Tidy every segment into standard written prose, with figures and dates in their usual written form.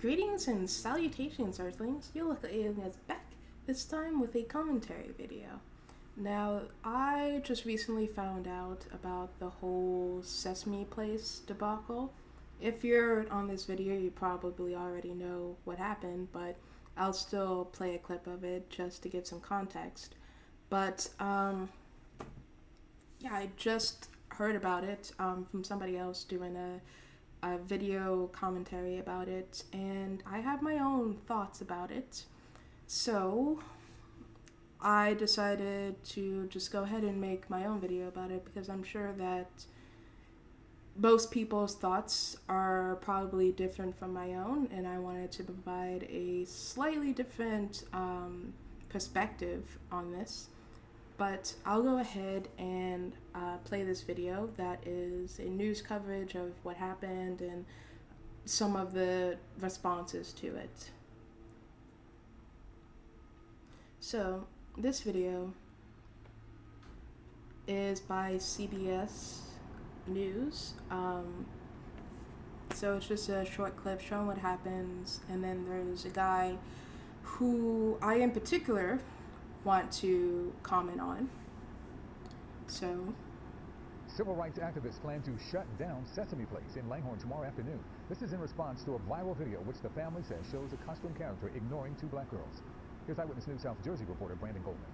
Greetings and salutations, Earthlings. Your local alien is back, this time with a commentary video. Now, I just recently found out about the whole Sesame Place debacle. If you're on this video, you probably already know what happened, but I'll still play a clip of it just to give some context. But, yeah, I just heard about it from somebody else doing a video commentary about it, and I have my own thoughts about it. So I decided to just go ahead and make my own video about it because I'm sure that most people's thoughts are probably different from my own, and I wanted to provide a slightly different perspective on this. But I'll go ahead and play this video that is a news coverage of what happened and some of the responses to it. So, this video is by CBS News. So it's just a short clip showing what happens, and then there's a guy who I in particular want to comment on. So, civil rights activists plan to shut down Sesame Place in Langhorne tomorrow afternoon. This is in response to a viral video which the family says shows a costume character ignoring two black girls. Here's Eyewitness News South Jersey reporter Brandon Goldman.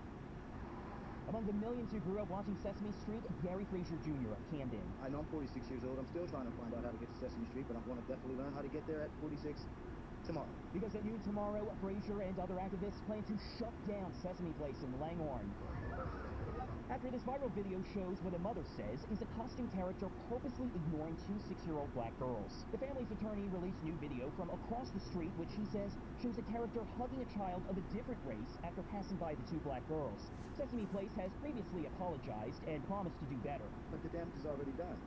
Among the millions who grew up watching Sesame Street, Gary Frazier Jr. of Camden. I know I'm 46 years old. I'm still trying to find out how to get to Sesame Street, but I'm going to definitely learn how to get there at 46 tomorrow. Because at noon tomorrow, Frazier and other activists plan to shut down Sesame Place in Langhorne. After this viral video shows what a mother says is a costume character purposely ignoring two 6-year-old black girls. The family's attorney released new video from across the street, which he says shows a character hugging a child of a different race after passing by the two black girls. Sesame Place has previously apologized and promised to do better. But the damage is already done.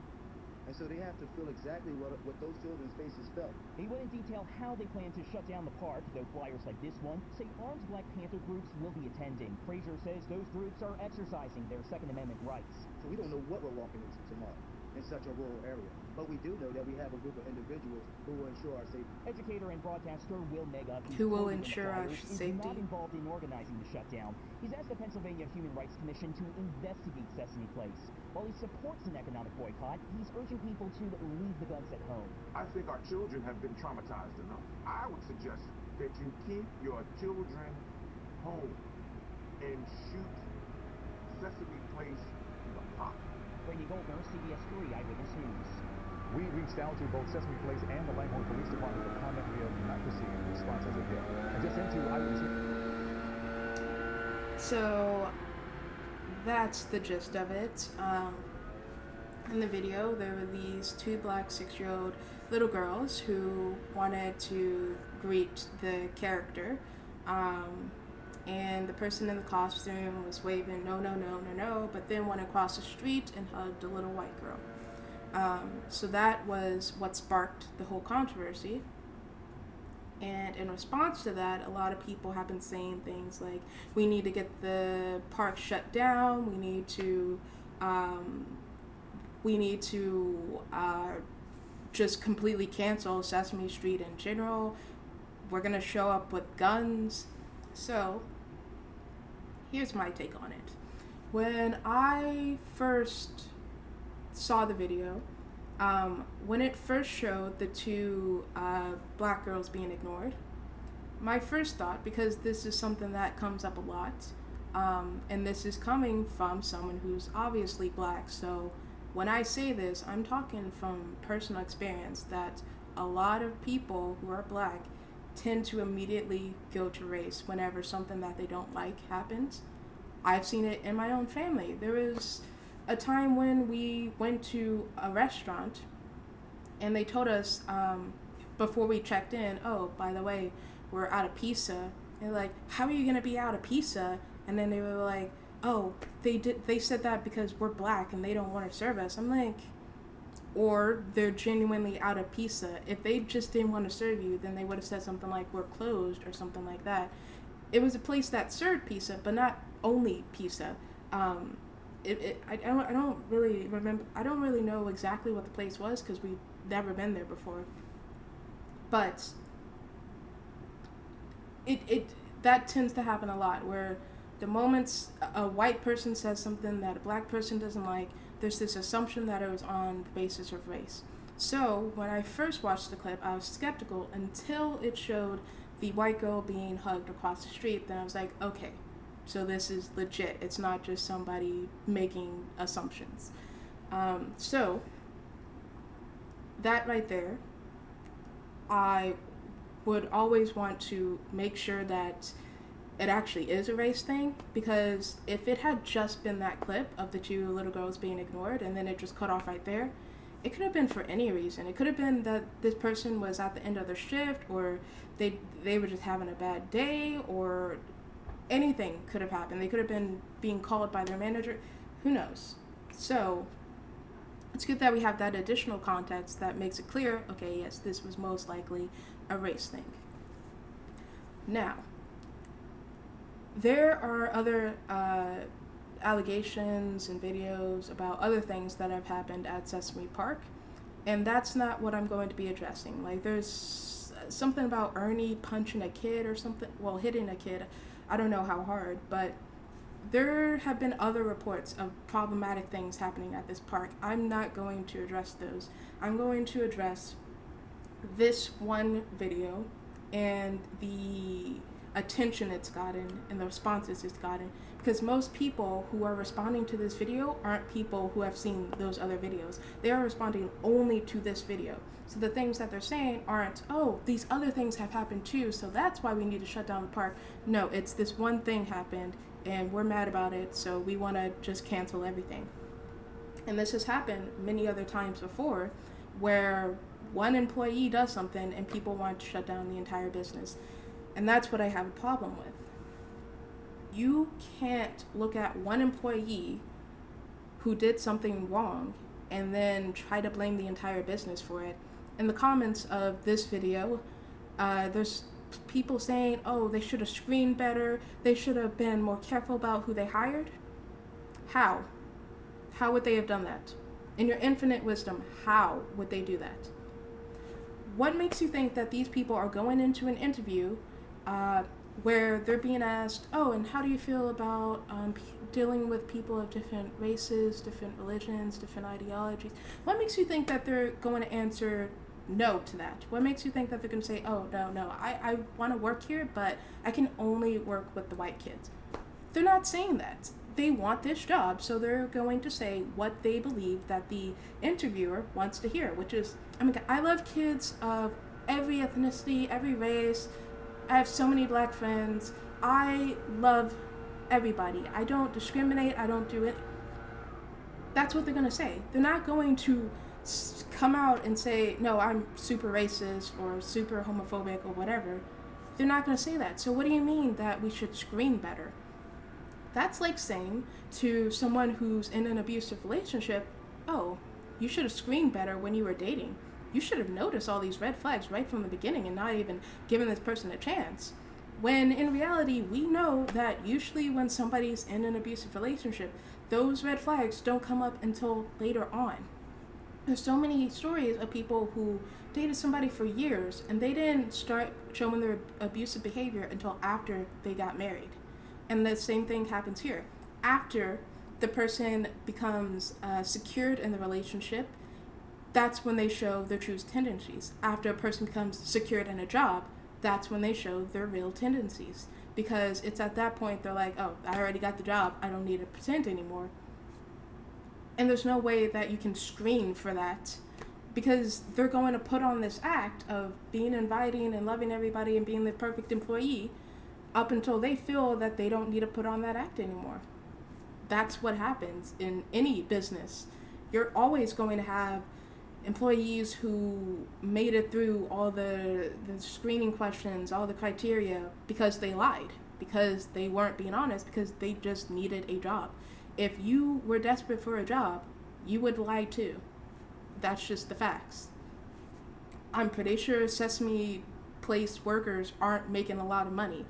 And so they have to feel exactly what those children's faces felt. He wouldn't detail how they plan to shut down the park, though flyers like this one say armed Black Panther groups will be attending. Frazier says those groups are exercising their Second Amendment rights. So we don't know what we're walking into tomorrow in such a rural area. But we do know that we have a group of individuals who will ensure our safety. Educator and broadcaster Will Mega, who will ensure our safety, is not involved in organizing the shutdown. He's asked the Pennsylvania Human Rights Commission to investigate Sesame Place. While he supports an economic boycott, he's urging people to leave the guns at home. I think our children have been traumatized enough. I would suggest that you keep your children home and shoot Sesame Place in the park. Brady Goldner, CBS 3 Eyewitness News. We reached out to both Sesame Place and the Langhorne Police Department for comment. We have not received a response as of yet. And just into Eyewitness News. So that's the gist of it. In the video, there were these two black 6-year-old little girls who wanted to greet the character. And the person in the costume was waving no, no, no, no, no, but then went across the street and hugged a little white girl. So that was what sparked the whole controversy. And in response to that, a lot of people have been saying things like, we need to get the park shut down, we need to just completely cancel Sesame Street in general. We're gonna show up with guns. So, here's my take on it. When I first saw the video, when it first showed the two black girls being ignored, my first thought, because this is something that comes up a lot, and this is coming from someone who's obviously black, so when I say this, I'm talking from personal experience that a lot of people who are black tend to immediately go to race whenever something that they don't like happens. I've seen it in my own family. There was a time when we went to a restaurant and they told us before we checked in, oh, by the way, we're out of pizza. And they're like, how are you gonna be out of pizza? And then they were like, oh, they said that because we're black and they don't want to serve us. I'm like, or they're genuinely out of pizza. If they just didn't want to serve you, then they would have said something like, we're closed or something like that. It was a place that served pizza, but not only pizza. I don't really remember. I don't really know exactly what the place was because we've never been there before. But it that tends to happen a lot, where the moments a white person says something that a black person doesn't like, there's this assumption that it was on the basis of race. So when I first watched the clip, I was skeptical until it showed the white girl being hugged across the street. Then I was like, okay, so this is legit. It's not just somebody making assumptions. So that right there, I would always want to make sure that it actually is a race thing, because if it had just been that clip of the two little girls being ignored and then it just cut off right there, it could have been for any reason. It could have been that this person was at the end of their shift, or they were just having a bad day, or anything could have happened. They could have been being called by their manager. Who knows? So it's good that we have that additional context that makes it clear, okay, yes, this was most likely a race thing. Now, there are other allegations and videos about other things that have happened at Sesame Park, and that's not what I'm going to be addressing. Like, there's something about Ernie punching a kid or something, well, hitting a kid. I don't know how hard, but there have been other reports of problematic things happening at this park. I'm not going to address those. I'm going to address this one video and the attention it's gotten and the responses it's gotten, because most people who are responding to this video aren't people who have seen those other videos. They are responding only to this video. So the things that they're saying aren't, oh, these other things have happened too, so that's why we need to shut down the park. No, it's this one thing happened and we're mad about it, so we want to just cancel everything. And this has happened many other times before, where one employee does something and people want to shut down the entire business. And that's what I have a problem with. You can't look at one employee who did something wrong and then try to blame the entire business for it. In the comments of this video, there's people saying, oh, they should have screened better, they should have been more careful about who they hired. How? How would they have done that? In your infinite wisdom, how would they do that? What makes you think that these people are going into an interview where they're being asked, oh, and how do you feel about dealing with people of different races, different religions, different ideologies? What makes you think that they're going to answer no to that? What makes you think that they're going to say, oh, no, I want to work here, but I can only work with the white kids? They're not saying that. They want this job, so they're going to say what they believe that the interviewer wants to hear, which is, I mean, I love kids of every ethnicity, every race. I have so many black friends. I love everybody. I don't discriminate. I don't do it. That's what they're going to say. They're not going to come out and say, no, I'm super racist or super homophobic or whatever. They're not going to say that. So what do you mean that we should screen better? That's like saying to someone who's in an abusive relationship, oh, you should have screened better when you were dating. You should have noticed all these red flags right from the beginning and not even given this person a chance. When in reality, we know that usually when somebody's in an abusive relationship, those red flags don't come up until later on. There's so many stories of people who dated somebody for years and they didn't start showing their abusive behavior until after they got married. And the same thing happens here. After the person becomes secured in the relationship, that's when they show their true tendencies. After a person becomes secured in a job, that's when they show their real tendencies. Because it's at that point they're like, oh, I already got the job, I don't need to pretend anymore. And there's no way that you can screen for that, because they're going to put on this act of being inviting and loving everybody and being the perfect employee up until they feel that they don't need to put on that act anymore. That's what happens in any business. You're always going to have employees who made it through all the screening questions, all the criteria, because they lied, because they weren't being honest, because they just needed a job. If you were desperate for a job, you would lie too. That's just the facts. I'm pretty sure Sesame Place workers aren't making a lot of money.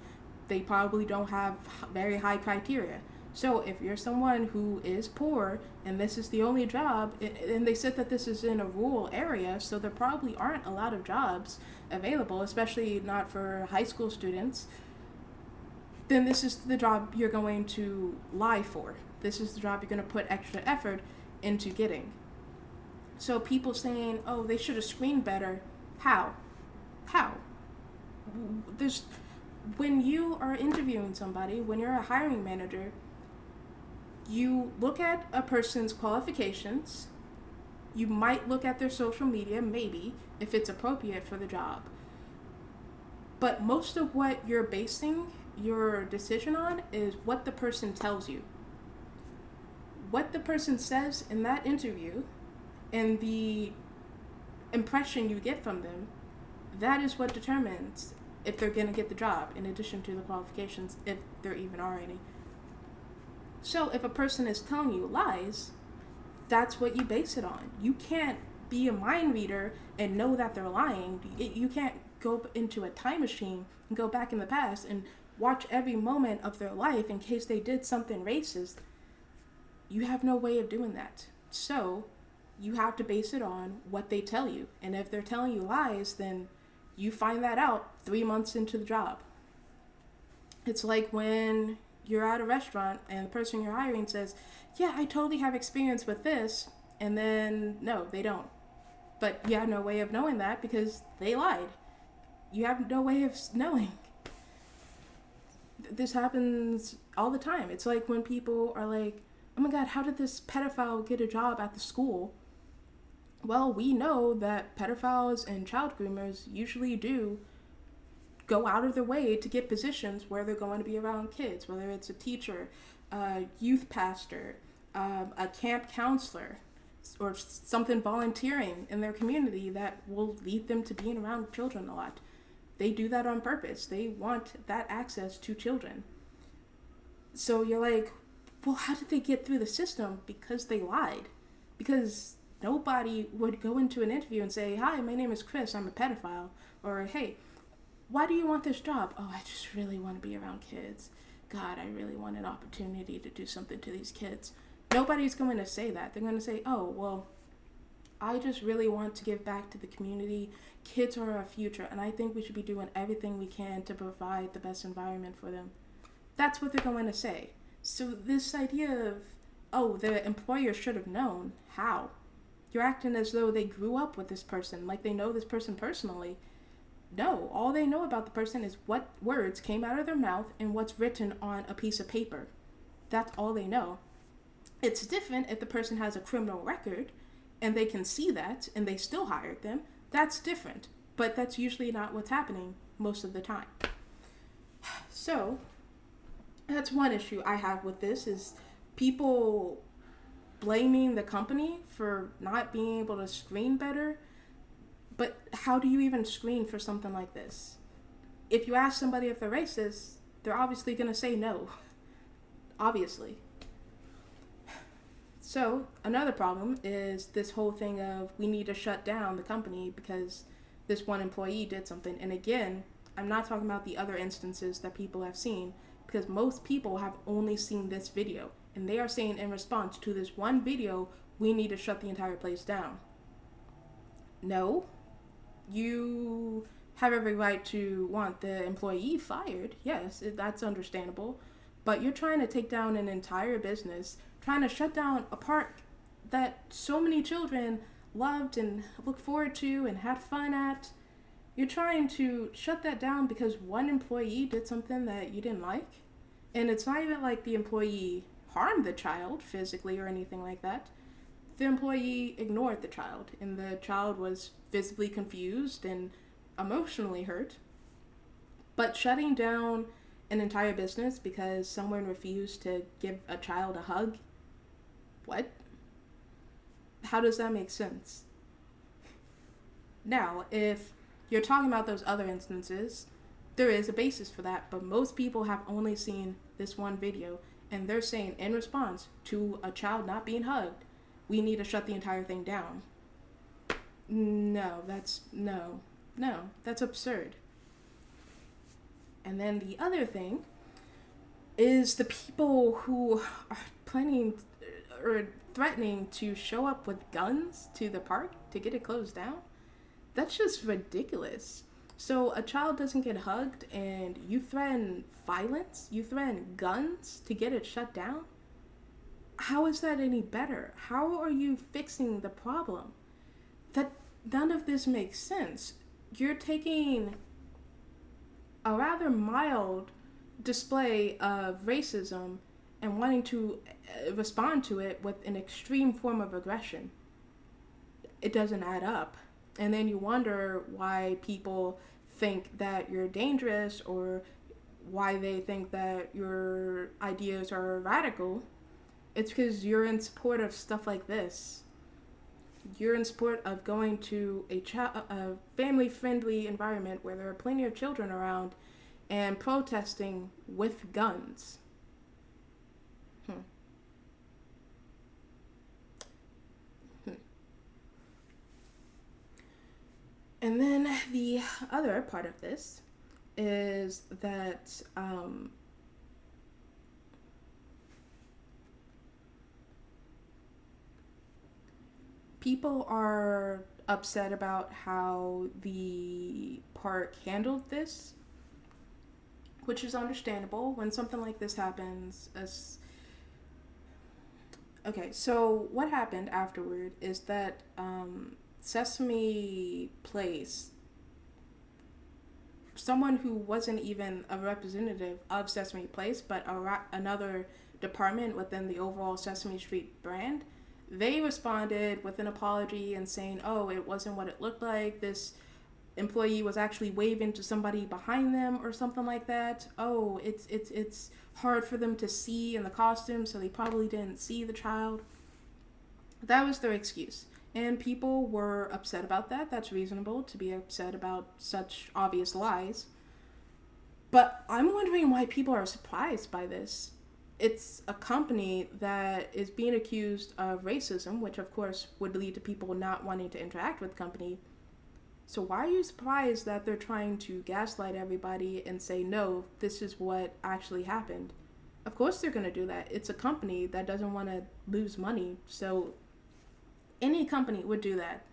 They probably don't have very high criteria. So if you're someone who is poor and this is the only job, and they said that this is in a rural area, so there probably aren't a lot of jobs available, especially not for high school students. then this is the job you're going to lie for. This is the job you're going to put extra effort into getting. So people saying, oh, they should have screened better. How? There's, when you are interviewing somebody, when you're a hiring manager, you look at a person's qualifications. You might look at their social media, maybe, if it's appropriate for the job. But most of what you're basing your decision on is what the person tells you. What the person says in that interview and the impression you get from them, that is what determines if they're going to get the job, in addition to the qualifications, if there even are any. So if a person is telling you lies, that's what you base it on. You can't be a mind reader and know that they're lying. You can't go into a time machine and go back in the past and watch every moment of their life in case they did something racist. You have no way of doing that. So you have to base it on what they tell you. And if they're telling you lies, then you find that out 3 months into the job. It's like when you're at a restaurant and the person you're hiring says, yeah, I totally have experience with this. And then, no, they don't. But you have no way of knowing that because they lied. You have no way of knowing. This happens all the time. It's like when people are like, oh my God, how did this pedophile get a job at the school? Well, we know that pedophiles and child groomers usually do go out of their way to get positions where they're going to be around kids, whether it's a teacher, a youth pastor, a camp counselor, or something volunteering in their community that will lead them to being around children a lot. They do that on purpose. They want that access to children. So you're like, well, how did they get through the system? Because they lied. Because nobody would go into an interview and say, hi, my name is Chris, I'm a pedophile. Or, hey, why do you want this job? Oh, I just really want to be around kids. God, I really want an opportunity to do something to these kids. Nobody's going to say that. They're going to say, oh, well, I just really want to give back to the community. Kids are our future, and I think we should be doing everything we can to provide the best environment for them. That's what they're going to say. So this idea of, oh, the employer should have known. How? You're acting as though they grew up with this person, like they know this person personally. No, all they know about the person is what words came out of their mouth and what's written on a piece of paper. That's all they know. It's different if the person has a criminal record and they can see that and they still hired them. That's different, but that's usually not what's happening most of the time. So that's one issue I have with this, is people blaming the company for not being able to screen better. But how do you even screen for something like this? If you ask somebody if they're racist, they're obviously going to say no. Obviously. So another problem is this whole thing of we need to shut down the company because this one employee did something. And again, I'm not talking about the other instances that people have seen, because most people have only seen this video. And they are saying in response to this one video, we need to shut the entire place down. No. You have every right to want the employee fired. Yes, that's understandable. But you're trying to take down an entire business, trying to shut down a park that so many children loved and looked forward to and had fun at. You're trying to shut that down because one employee did something that you didn't like. And it's not even like the employee harmed the child physically or anything like that. The employee ignored the child, and the child was visibly confused and emotionally hurt. But shutting down an entire business because someone refused to give a child a hug? What? How does that make sense? Now, if you're talking about those other instances, there is a basis for that, but most people have only seen this one video, and they're saying in response to a child not being hugged, we need to shut the entire thing down. No, that's absurd. And then the other thing is the people who are planning or threatening to show up with guns to the park to get it closed down. That's just ridiculous. So a child doesn't get hugged and you threaten violence, you threaten guns to get it shut down? How is that any better? How are you fixing the problem? That none of this makes sense. You're taking a rather mild display of racism and wanting to respond to it with an extreme form of aggression. It doesn't add up. And then you wonder why people think that you're dangerous or why they think that your ideas are radical. It's because you're in support of stuff like this. You're in support of going to a family-friendly environment where there are plenty of children around and protesting with guns. And then the other part of this is that people are upset about how the park handled this, which is understandable when something like this happens. Okay, so what happened afterward is that Sesame Place, someone who wasn't even a representative of Sesame Place, but another department within the overall Sesame Street brand, they responded with an apology and saying, oh, it wasn't what it looked like. This employee was actually waving to somebody behind them or something like that. Oh, it's hard for them to see in the costume, so they probably didn't see the child. That was their excuse. And people were upset about that. That's reasonable to be upset about such obvious lies. But I'm wondering why people are surprised by this. It's a company that is being accused of racism, which of course would lead to people not wanting to interact with the company. So why are you surprised that they're trying to gaslight everybody and say, no, this is what actually happened? Of course they're going to do that. It's a company that doesn't want to lose money. So any company would do that.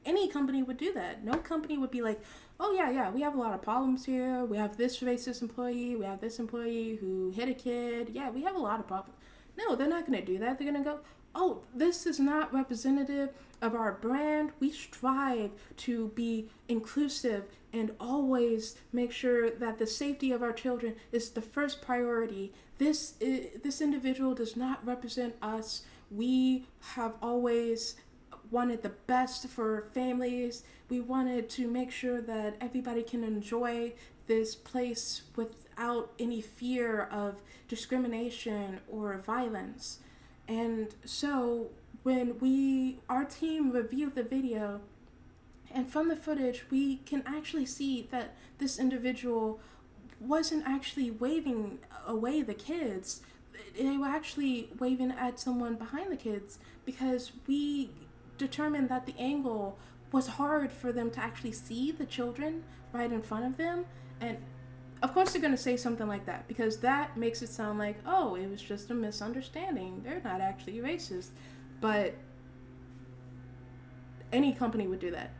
Any company would do that. No company would be like, oh yeah, we have a lot of problems here. We have this racist employee. We have this employee who hit a kid. Yeah, we have a lot of problems. No, they're not going to do that. They're going to go, oh, this is not representative of our brand. We strive to be inclusive and always make sure that the safety of our children is the first priority. This individual does not represent us. We have always wanted the best for families. We wanted to make sure that everybody can enjoy this place without any fear of discrimination or violence. And so when our team reviewed the video, and from the footage, we can actually see that this individual wasn't actually waving away the kids. They were actually waving at someone behind the kids because we determined that the angle was hard for them to actually see the children right in front of them. And of course they're going to say something like that because that makes it sound like, oh, it was just a misunderstanding. They're not actually racist. But any company would do that.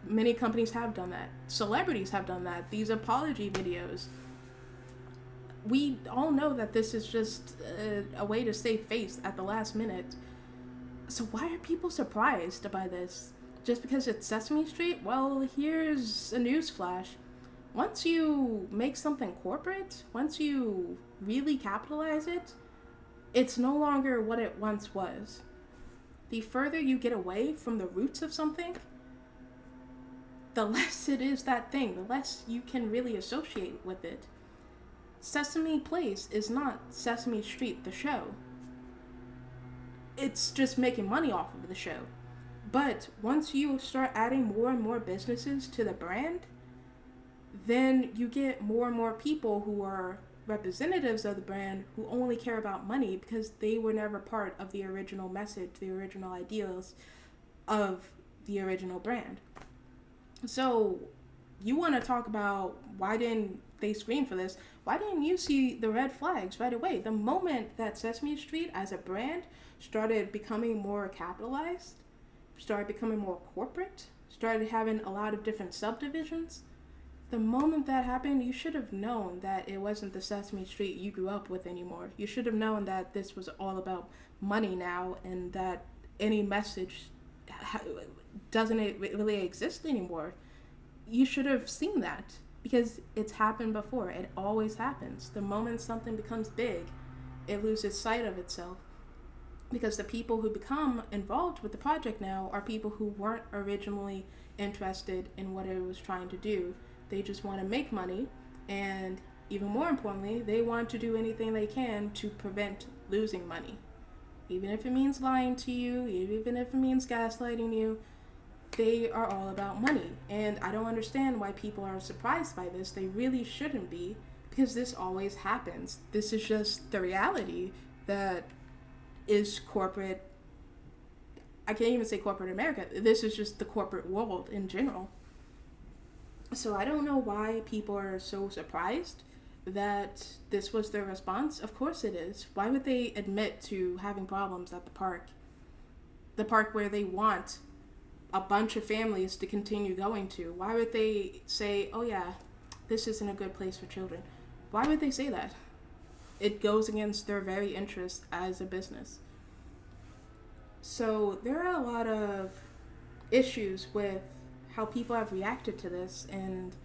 Many companies have done that. Celebrities have done that. These apology videos. We all know that this is just a way to save face at the last minute. So why are people surprised by this? Just because it's Sesame Street? Well, here's a news flash. Once you make something corporate, once you really capitalize it, it's no longer what it once was. The further you get away from the roots of something, the less it is that thing, the less you can really associate with it. Sesame Place is not Sesame Street, the show. It's just making money off of the show. But once you start adding more and more businesses to the brand, then you get more and more people who are representatives of the brand who only care about money because they were never part of the original message, the original ideals of the original brand. So you want to talk about why didn't they screen for this? Why didn't you see the red flags right away? The moment that Sesame Street as a brand started becoming more capitalized, started becoming more corporate, started having a lot of different subdivisions, the moment that happened, you should have known that it wasn't the Sesame Street you grew up with anymore. You should have known that this was all about money now, and that any message doesn't really exist anymore. You should have seen that, because it's happened before. It always happens. The moment something becomes big, it loses sight of itself, because the people who become involved with the project now are people who weren't originally interested in what it was trying to do. They just want to make money, and even more importantly, they want to do anything they can to prevent losing money. Even if it means lying to you, even if it means gaslighting you, they are all about money. And I don't understand why people are surprised by this. They really shouldn't be, because this always happens. This is just the reality that is corporate. I can't even say corporate America. This is just the corporate world in general. So I don't know why people are so surprised that this was their response. Of course it is. Why would they admit to having problems at the park? The park where they want a bunch of families to continue going to. Why would they say, oh yeah, this isn't a good place for children? Why would they say that? It goes against their very interest as a business. So there are a lot of issues with how people have reacted to this, and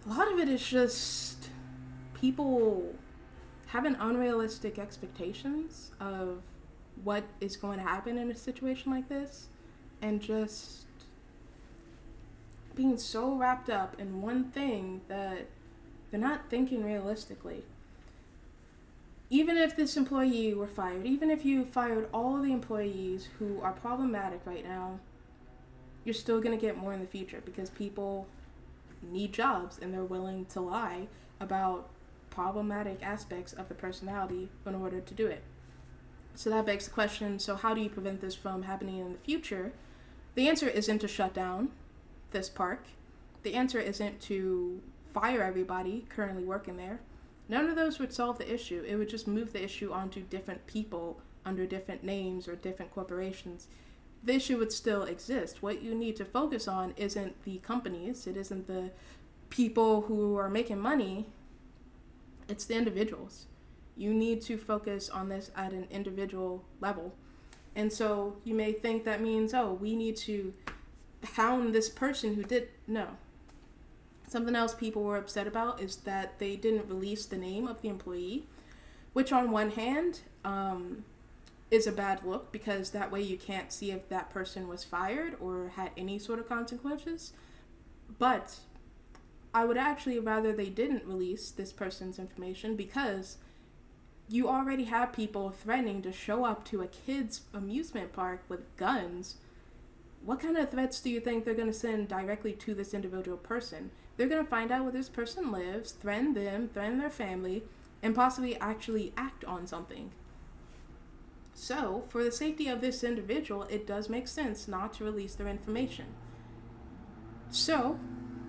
a lot of it is just people having unrealistic expectations of what is going to happen in a situation like this, and just being so wrapped up in one thing that they're not thinking realistically. Even if this employee were fired, even if you fired all the employees who are problematic right now, you're still going to get more in the future, because people need jobs and they're willing to lie about problematic aspects of the personality in order to do it. So that begs the question, so how do you prevent this from happening in the future? The answer isn't to shut down this park. The answer isn't to fire everybody currently working there. None of those would solve the issue. It would just move the issue onto different people under different names or different corporations. The issue would still exist. What you need to focus on isn't the companies, it isn't the people who are making money, it's the individuals. You need to focus on this at an individual level. And so you may think that means, oh, we need to hound this person who did. No. Something else people were upset about is that they didn't release the name of the employee, which on one hand is a bad look, because that way you can't see if that person was fired or had any sort of consequences. But I would actually rather they didn't release this person's information, because you already have people threatening to show up to a kid's amusement park with guns. What kind of threats do you think they're going to send directly to this individual person? They're going to find out where this person lives, threaten them, threaten their family, and possibly actually act on something. So, for the safety of this individual, it does make sense not to release their information. So,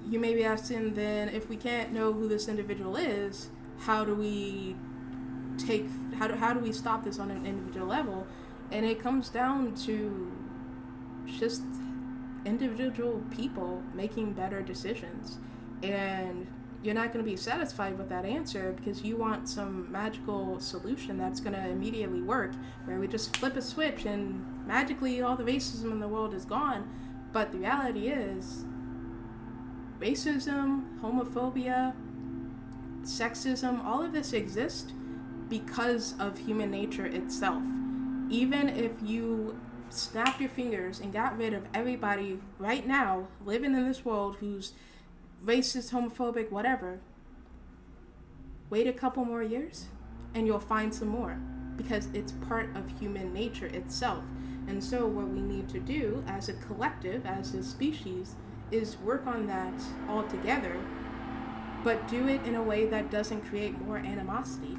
you may be asking then, if we can't know who this individual is, how do we stop this on an individual level? And it comes down to just individual people making better decisions. And you're not going to be satisfied with that answer, because you want some magical solution that's going to immediately work, where we just flip a switch and magically all the racism in the world is gone. But the reality is, racism, homophobia, sexism, all of this exists because of human nature itself. Even if you snapped your fingers and got rid of everybody right now living in this world who's racist, homophobic, whatever, wait a couple more years and you'll find some more, because it's part of human nature itself. And so what we need to do as a collective, as a species, is work on that all together, but do it in a way that doesn't create more animosity.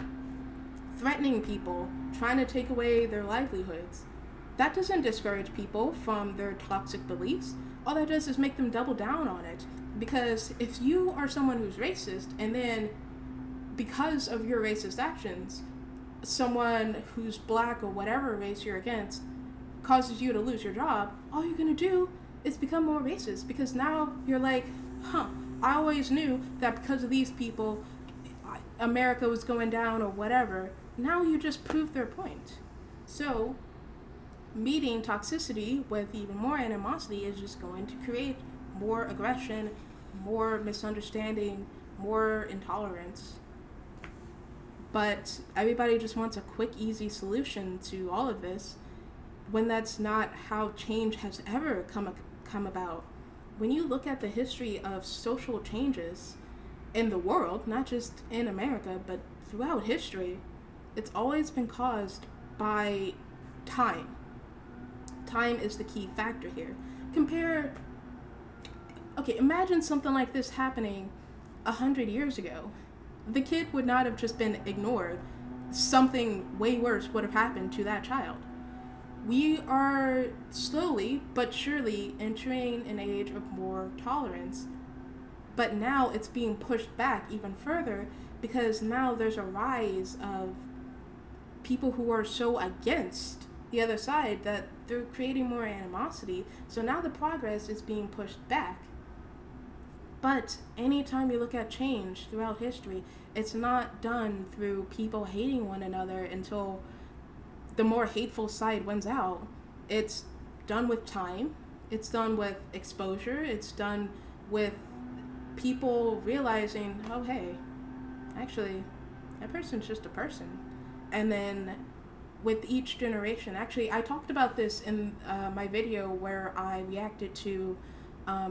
Threatening people, trying to take away their livelihoods, that doesn't discourage people from their toxic beliefs. All that does is make them double down on it. Because if you are someone who's racist, and then because of your racist actions, someone who's black or whatever race you're against causes you to lose your job, all you're going to do is become more racist, because now you're like, I always knew that because of these people, America was going down or whatever. Now you just proved their point. So, meeting toxicity with even more animosity is just going to create more aggression, more misunderstanding, more intolerance. But everybody just wants a quick, easy solution to all of this, when that's not how change has ever come about. When you look at the history of social changes in the world, not just in America, but throughout history, it's always been caused by time. Time is the key factor here. Imagine something like this happening 100 years ago. The kid would not have just been ignored. Something way worse would have happened to that child. We are slowly but surely entering an age of more tolerance, but now it's being pushed back even further because now there's a rise of people who are so against the other side that they're creating more animosity. So now the progress is being pushed back. But anytime you look at change throughout history, it's not done through people hating one another until the more hateful side wins out. It's done with time. It's done with exposure. It's done with people realizing, oh, hey, actually, that person's just a person. And then with each generation, actually, I talked about this in my video where I reacted to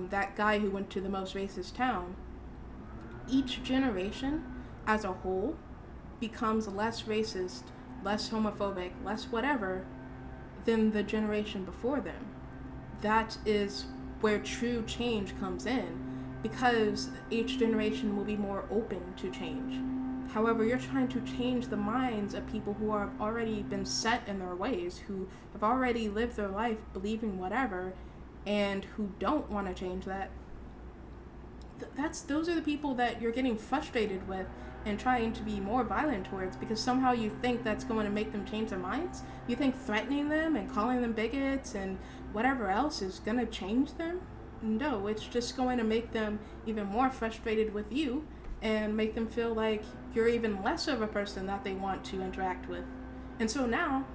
that guy who went to the most racist town. Each generation as a whole becomes less racist, less homophobic, less whatever than the generation before them. That is where true change comes in, because each generation will be more open to change. However, you're trying to change the minds of people who have already been set in their ways, who have already lived their life believing whatever, and who don't want to change that. Those are the people that you're getting frustrated with and trying to be more violent towards, because somehow you think that's going to make them change their minds. You think threatening them and calling them bigots and whatever else is going to change them. No, it's just going to make them even more frustrated with you and make them feel like you're even less of a person that they want to interact with. And so now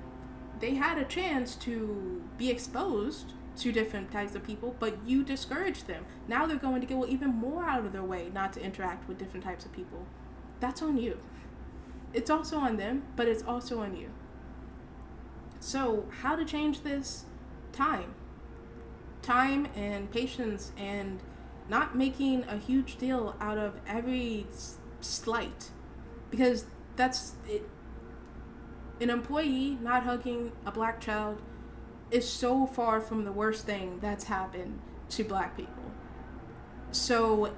they had a chance to be exposed to different types of people, but you discouraged them. Now they're going to go even more out of their way not to interact with different types of people. That's on you. It's also on them, but it's also on you. So how to change this? Time and patience, and not making a huge deal out of every slight, because that's it. An employee not hugging a black child is so far from the worst thing that's happened to black people. So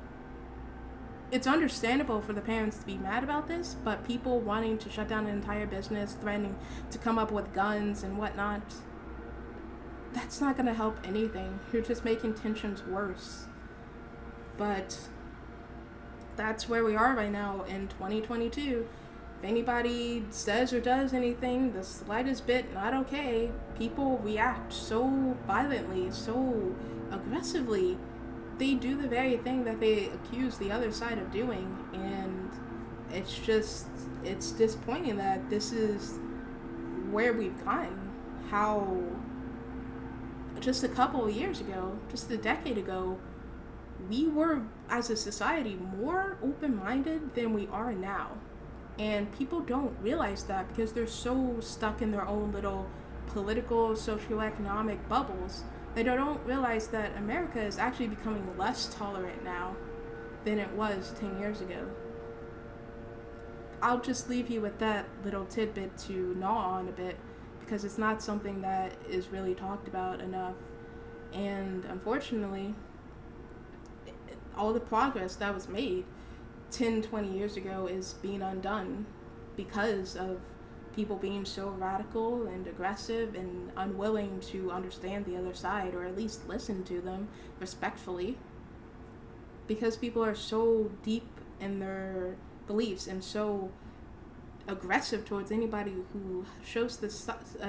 it's understandable for the parents to be mad about this, but people wanting to shut down an entire business, threatening to come up with guns and whatnot, that's not going to help anything. You're just making tensions worse. But that's where we are right now in 2022. If anybody says or does anything the slightest bit not okay, people react so violently, so aggressively. They do the very thing that they accuse the other side of doing, and it's disappointing that this is where we've gotten. How just a couple of years ago, just a decade ago, we were, as a society, more open-minded than we are now. And people don't realize that because they're so stuck in their own little political, socioeconomic bubbles. They don't realize that America is actually becoming less tolerant now than it was 10 years ago. I'll just leave you with that little tidbit to gnaw on a bit, because it's not something that is really talked about enough. And unfortunately, all the progress that was made 10, 20 years ago is being undone because of people being so radical and aggressive and unwilling to understand the other side, or at least listen to them respectfully, because people are so deep in their beliefs and so aggressive towards anybody who shows the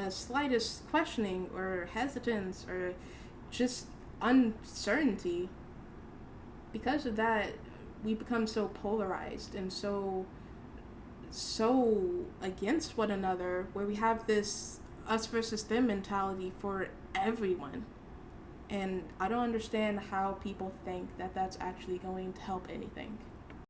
slightest questioning or hesitance or just uncertainty. because of that, we become so polarized and so against one another, where we have this us versus them mentality for everyone. And I don't understand how people think that that's actually going to help anything.